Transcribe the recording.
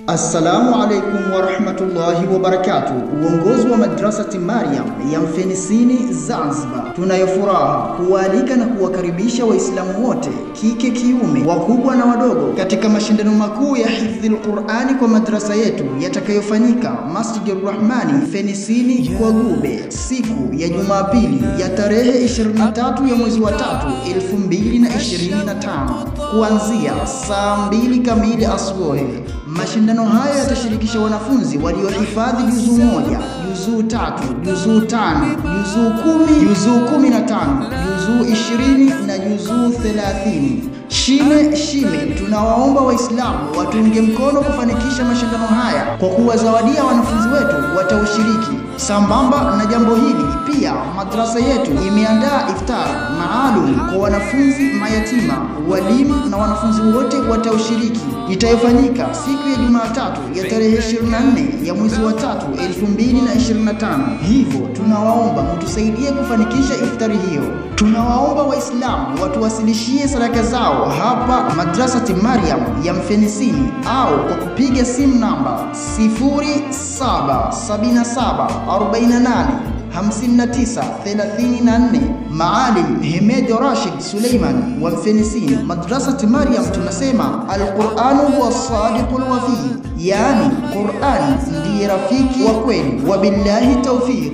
Assalamu alaikum wa rahmatullahi wa barakatuh. Uongozi wa Madrasati Maryam ya Mfenisini Zanzibar tunayofuraha kuwaalika na kuwakaribisha Waislamu wote kike kiume, wakubwa na wadogo katika mashindano makuu ya hifdhil Qur'ani kwa madrasa yetu yatakayofanyika Masjidur Rahmani Mfenisini kwa Gube siku ya Jumapili ya tarehe 23 ya mwezi wa 3 2025 kuanzia saa 2 kamili asubuhi. Mashindano haya yatashirikisha wanafunzi waliohifadhi juzuu 1, juzuu 3, juzuu 5, juzuu 10, juzuu 15, juzuu 20 na juzuu 30. Shime, tunawaomba Waislamu watunge mkono kufanikisha mashindano haya kwa kuwazawadia wanafunzi wetu wataushiriki. Sambamba na jambo hili, pia madrasa yetu imeandaa iftar maalum kwa wanafunzi mayatima, walimu na wanafunzi wote wataushiriki, itayofanyika siku ya Jumatatu ya tarehe 24 ya mwezi wa 3 2025. Hivyo tunawaomba mtusaidie kufanikisha iftari hiyo. Tunawaomba Waislamu watuwasilishie sadaka zao hapa Madrasati Maryam ya Mfenisini au kwa kupiga simu namba 0777485934. Maalim Hemed Rashid Suleiman wa Mfenisini. Madrasati Maryam tunasema Al-Qur'anu huwa sadiqul wafi, yani Qur'ani ndiye rafiki wa kweli. Wabillahi tawfiq.